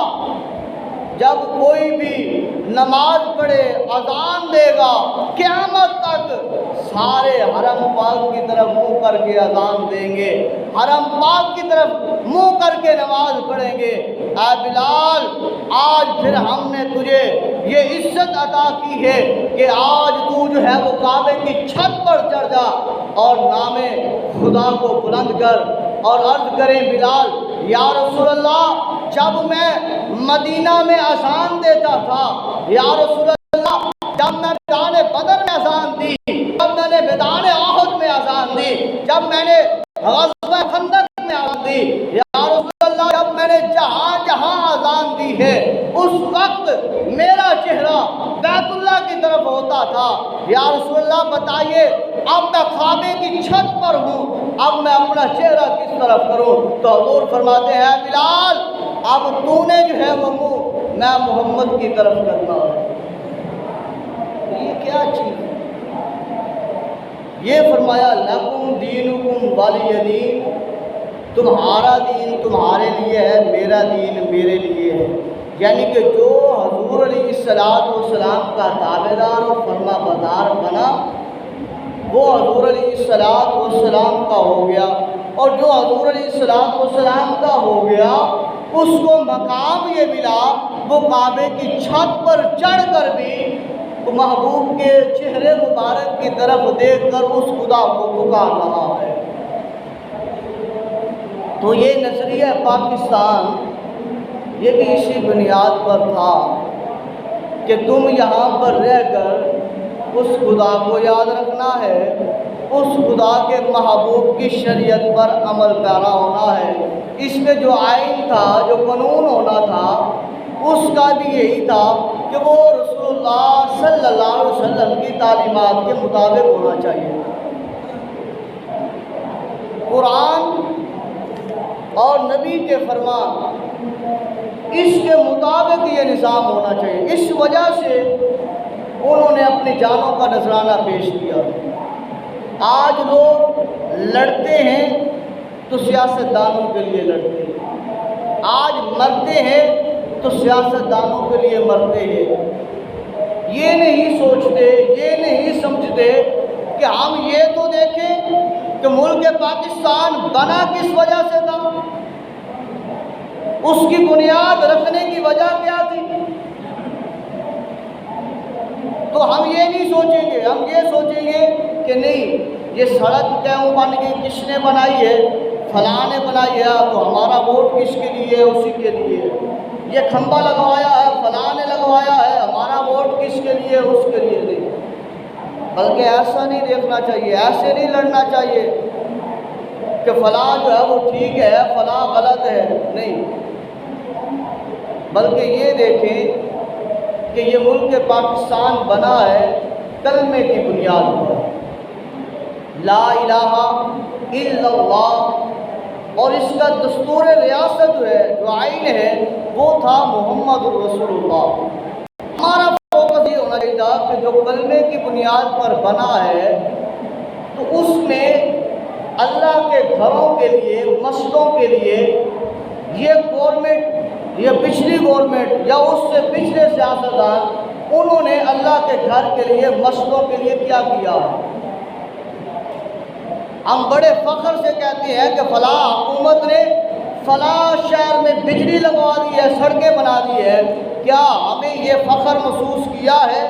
جب کوئی بھی نماز پڑھے اذان دے گا قیامت تک سارے حرم پاک کی طرف منہ کر کے اذان دیں گے، حرم پاک کی طرف منہ کر کے نماز پڑھیں گے۔ اے بلال آج پھر ہم نے تجھے یہ عزت عطا کی ہے کہ آج تو جو ہے وہ کعبے کی چھت پر چڑھ جا اور نام خدا کو بلند کر اور عرض کریں بلال یا رسول اللہ جب میں مدینہ میں اذان دیتا تھا، یا رسول اللہ جب میں میدان بدر میں اذان دی، جب میں نے میدان احد میں اذان دی، جب میں نے غزوہ خندق میں اذان دی، یا رسول اللہ جب میں نے جہاں جہاں اذان دی ہے اس وقت میرا چہرہ بیت اللہ کی طرف ہوتا تھا۔ یا رسول اللہ بتائیے اب میں کعبے کی چھت پر ہوں، اب میں اپنا چہرہ کس طرف کروں؟ تو حضور فرماتے ہیں بلال اب تو نے جو ہے وہ منہ میں محمد کی طرف کرنا ہے۔ یہ کیا چیز ہے؟ یہ فرمایا لکم دینکم ولی دین، تمہارا دین تمہارے لیے ہے، میرا دین میرے لیے ہے۔ یعنی کہ جو حضور علیہ السلام کا تابعدار و فرما بردار بنا وہ حضور علیہ السلام کا ہو گیا، اور جو حضور علیہ السلام کا ہو گیا اس کو مقام یہ ملا وہ کعبے کی چھت پر چڑھ کر بھی محبوب کے چہرے مبارک کی طرف دیکھ کر اس خدا کو پکار رہا ہے۔ تو یہ نظریہ پاکستان یہ بھی اسی بنیاد پر تھا کہ تم یہاں پر رہ کر اس خدا کو یاد رکھنا ہے، اس خدا کے محبوب کی شریعت پر عمل پیرا ہونا ہے۔ اس میں جو آئین تھا، جو قانون ہونا تھا، اس کا بھی یہی تھا کہ وہ رسول اللہ صلی اللہ علیہ وسلم کی تعلیمات کے مطابق ہونا چاہیے۔ قرآن اور نبی کے فرمان اس کے مطابق یہ نظام ہونا چاہیے۔ اس وجہ سے انہوں نے اپنی جانوں کا نذرانہ پیش کیا۔ آج لوگ لڑتے ہیں تو سیاست دانوں کے لیے لڑتے ہیں، آج مرتے ہیں تو سیاست دانوں کے لیے مرتے ہیں۔ یہ نہیں سوچتے، یہ نہیں سمجھتے کہ ہم یہ تو دیکھیں کہ ملک پاکستان بنا کس وجہ سے تھا، اس کی بنیاد رکھنے کی وجہ کیا تھی۔ تو ہم یہ نہیں سوچیں گے، ہم یہ سوچیں گے کہ نہیں یہ سڑک کیوں بن گئی، کس نے بنائی ہے، فلاں نے بنائی ہے، تو ہمارا ووٹ کس کے لیے ہے، اسی کے لیے۔ یہ کھمبا لگوایا ہے، فلاں نے لگوایا ہے، ہمارا ووٹ کس کے لیے، اس کے لیے نہیں۔ بلکہ ایسا نہیں دیکھنا چاہیے، ایسے نہیں لڑنا چاہیے کہ فلاں جو ہے وہ ٹھیک ہے، فلاں غلط ہے، نہیں، بلکہ یہ دیکھیں کہ یہ ملک پاکستان بنا ہے کلمے کی بنیاد پر، لا الہ الا اللہ، اور اس کا دستور ریاست جو ہے، جو آئین ہے، وہ تھا محمد رسول اللہ۔ ہمارا فوکس یہ ہونا چاہیے تھا کہ جو کلمے کی بنیاد پر بنا ہے تو اس میں اللہ کے گھروں کے لیے، مسجدوں کے لیے یہ گورنمنٹ، یہ پچھلی گورنمنٹ یا اس سے پچھلے سیاستدان، انہوں نے اللہ کے گھر کے لیے، مسجدوں کے لیے کیا کیا ہے۔ ہم بڑے فخر سے کہتے ہیں کہ فلاں حکومت نے فلاں شہر میں بجلی لگوا دی ہے، سڑکیں بنا دی ہے۔ کیا ہمیں یہ فخر محسوس کیا ہے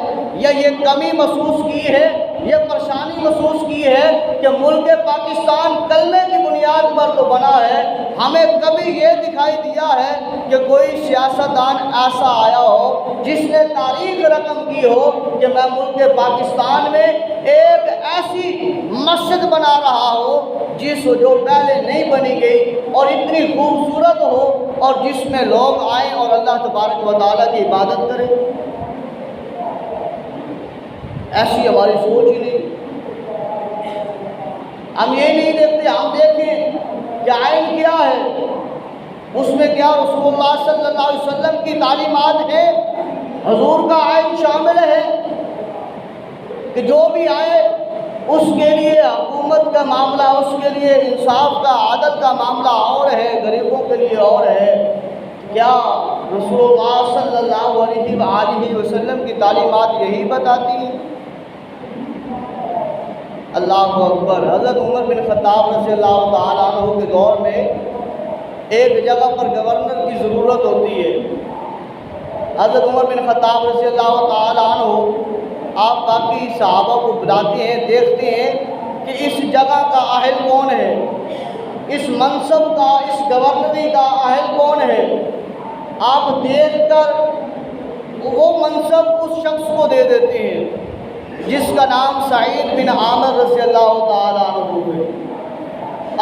یا یہ کمی محسوس کی ہے، یہ پریشانی محسوس کی ہے کہ ملک پاکستان کلمے کی بنیاد پر تو بنا ہے؟ ہمیں کبھی یہ دکھائی دیا ہے کہ کوئی سیاستدان ایسا آیا ہو جس نے تاریخ رقم کی ہو کہ میں ملک پاکستان میں ایک ایسی مسجد بنا رہا ہو جو پہلے نہیں بنی گئی اور اتنی خوبصورت ہو اور جس میں لوگ آئیں اور اللہ تبارک و تعالیٰ کی عبادت کریں؟ ایسی ہماری سوچ ہی نہیں۔ ہم یہ نہیں دیکھتے، ہم دیکھیں کہ آئین کیا ہے، اس میں کیا رسول اللہ صلی اللہ علیہ وسلم کی تعلیمات ہیں حضور کا عین شامل ہے کہ جو بھی آئے اس کے لیے حکومت کا معاملہ، اس کے لیے انصاف کا، عدل کا معاملہ اور ہے، غریبوں کے لیے اور ہے۔ کیا رسول اللہ صلی اللہ علیہ وآلہ وسلم کی تعلیمات یہی بتاتی ہیں؟ اللہ اکبر۔ حضرت عمر بن خطاب رضی اللہ تعالیٰ عنہ کے دور میں ایک جگہ پر گورنر کی ضرورت ہوتی ہے۔ حضرت عمر بن خطاب رضی اللہ تعالیٰ عنہ آپ باقی صحابہ کو بلاتے ہیں، دیکھتے ہیں کہ اس جگہ کا اہل کون ہے، اس منصب کا، اس گورنری کا اہل کون ہے۔ آپ دیکھ کر وہ منصب اس شخص کو دے دیتے ہیں جس کا نام سعید بن عامر رضی اللہ تعالیٰ عنہ ہے۔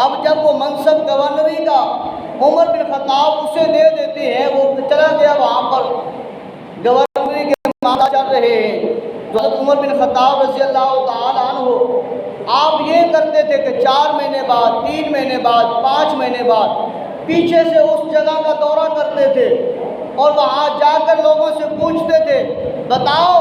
اب جب وہ منصب گورنری کا عمر بن خطاب اسے دے دیتے ہیں، وہ چلا گیا وہاں پر، گورنری کے معاملہ چل رہے ہیں، تو حضرت عمر بن خطاب رضی اللہ تعالیٰ عنہ آپ یہ کرتے تھے کہ 4 مہینے بعد، 3 مہینے بعد، 5 مہینے بعد پیچھے سے اس جگہ کا دورہ کرتے تھے اور وہاں جا کر لوگوں سے پوچھتے تھے، بتاؤ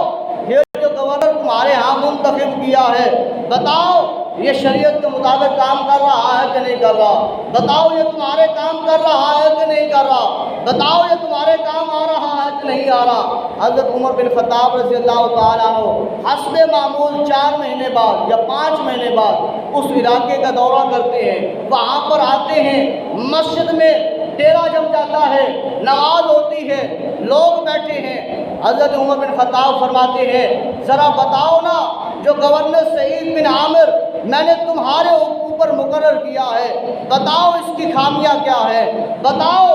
یہ جو گورنر تمہارے ہاں منتخب کیا ہے، بتاؤ یہ شریعت کے مطابق کام کر رہا ہے کہ نہیں کر رہا، بتاؤ یہ تمہارے کام کر رہا ہے کہ نہیں کر رہا، بتاؤ یہ تمہارے کام آ رہا ہے کہ نہیں آ رہا۔ حضرت عمر بن خطاب رضی اللہ تعالیٰ عنہ حسب معمول 4 مہینے بعد یا 5 مہینے بعد اس علاقے کا دورہ کرتے ہیں، وہاں پر آتے ہیں، مسجد میں ڈیرا جم جاتا ہے، نماز ہوتی ہے، لوگ بیٹھے ہیں۔ حضرت عمر بن خطاب فرماتے ہیں، ذرا بتاؤ نا جو گورنر سعید بن عامر میں نے تمہارے اوپر مقرر کیا ہے، بتاؤ اس کی خامیاں کیا ہے، بتاؤ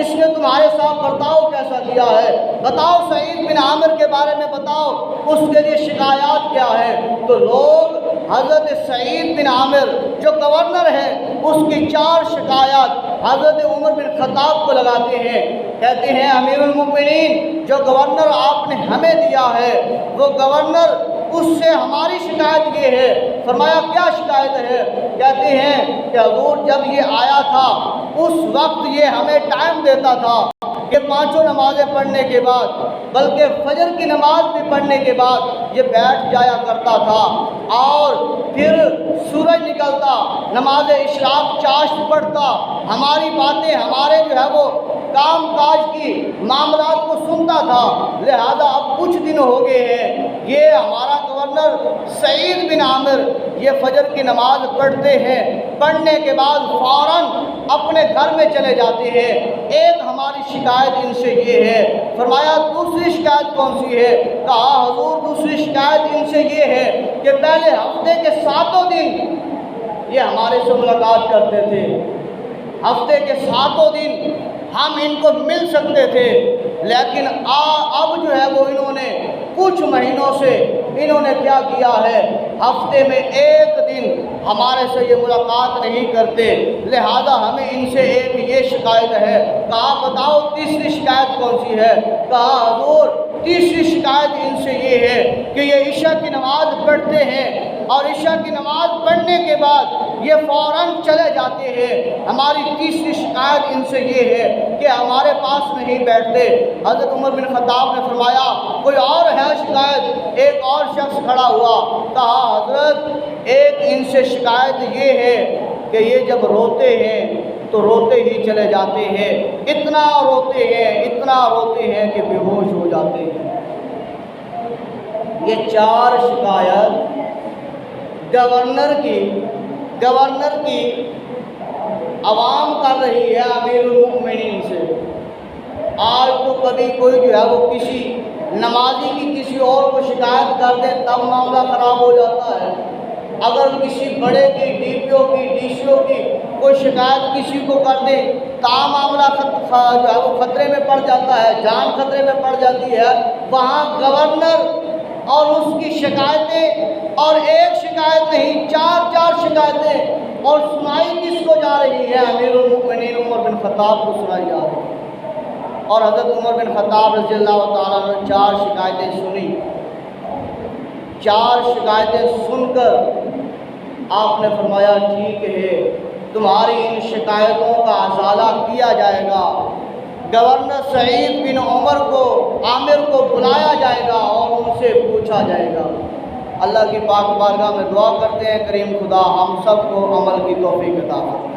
اس نے تمہارے ساتھ برتاؤ کیسا کیا ہے، بتاؤ سعید بن عامر کے بارے میں بتاؤ اس کے لیے شکایات کیا ہے۔ تو لوگ حضرت سعید بن عامر جو گورنر ہے اس کی 4 شکایات حضرت عمر بن خطاب کو لگاتے ہیں، کہتے ہیں امیر المؤمنین جو گورنر آپ نے ہمیں دیا ہے وہ گورنر، اس سے ہماری شکایت یہ ہے۔ فرمایا کیا شکایت ہے؟ کہتے ہیں کہ حضور جب یہ آیا تھا اس وقت یہ ہمیں ٹائم دیتا تھا کہ 5 نمازیں پڑھنے کے بعد، بلکہ فجر کی نماز بھی پڑھنے کے بعد یہ بیٹھ جایا کرتا تھا، اور پھر سورج نکلتا، نماز اشراق چاشت پڑھتا، ہماری باتیں، ہمارے جو ہے وہ کام کاج کی معاملات کو سنتا تھا۔ لہذا اب کچھ دن ہو گئے ہیں یہ ہمارا گورنر سعید بن عامر یہ فجر کی نماز پڑھتے ہیں، پڑھنے کے بعد فوراً اپنے گھر میں چلے جاتے ہیں۔ ایک ہماری شکایت ان سے یہ ہے۔ فرمایا دوسری شکایت کون سی ہے؟ کہا حضور دوسری شکایت ان سے یہ ہے کہ پہلے ہفتے کے 7 دن یہ ہمارے سے ملاقات کرتے تھے، ہفتے کے 7 دن ہم ان کو مل سکتے تھے، لیکن اب جو ہے وہ انہوں نے کچھ مہینوں سے انہوں نے کیا کیا ہے، ہفتے میں 1 دن ہمارے سے یہ ملاقات نہیں کرتے، لہذا ہمیں ان سے ایک یہ شکایت ہے۔ کہا بتاؤ تیسری شکایت کون سی ہے؟ کہا حضور تیسری شکایت ان سے یہ ہے کہ یہ عشاء کی نماز پڑھتے ہیں اور عشاء کی نماز پڑھنے کے بعد یہ فوراً چلے جاتے ہیں۔ ہماری تیسری شکایت ان سے یہ ہے کہ ہمارے پاس نہیں بیٹھتے۔ حضرت عمر بن خطاب نے فرمایا کوئی اور ہے شکایت؟ ایک اور شخص کھڑا ہوا، کہا حضرت ایک ان سے شکایت یہ ہے کہ یہ جب روتے ہیں تو روتے ہی چلے جاتے ہیں، اتنا روتے ہیں کہ بے ہوش ہو جاتے ہیں۔ یہ 4 شکایت گورنر کی عوام کر رہی ہے امیر المؤمنین سے۔ آج تو کبھی کوئی جو ہے وہ کسی نمازی کی کسی اور کو شکایت کر دے تب معاملہ خراب ہو جاتا ہے۔ اگر کسی بڑے کی، ڈی پی او کی، ڈی سی او کی کوئی شکایت کسی کو کر دے تا معاملہ جو ہے وہ خطرے میں پڑ جاتا ہے، جان خطرے میں پڑ جاتی ہے۔ وہاں گورنر اور اس کی شکایتیں، اور ایک شکایت نہیں 4 شکایتیں، اور سنائی کس کو جا رہی ہے؟ امیر المؤمنین عمر بن خطاب کو سنائی جا رہی ہے۔ اور حضرت عمر بن خطاب رضی اللہ تعالیٰ نے 4 شکایتیں سنی۔ 4 شکایتیں سن کر آپ نے فرمایا ٹھیک ہے تمہاری ان شکایتوں کا ازالہ کیا جائے گا۔ گورنر سعید بن عمر کو عامر کو بلایا جائے گا اور ان سے پوچھا جائے گا۔ اللہ کی پاک بارگاہ میں دعا کرتے ہیں کریم خدا ہم سب کو عمل کی توفیق عطا فرمائے۔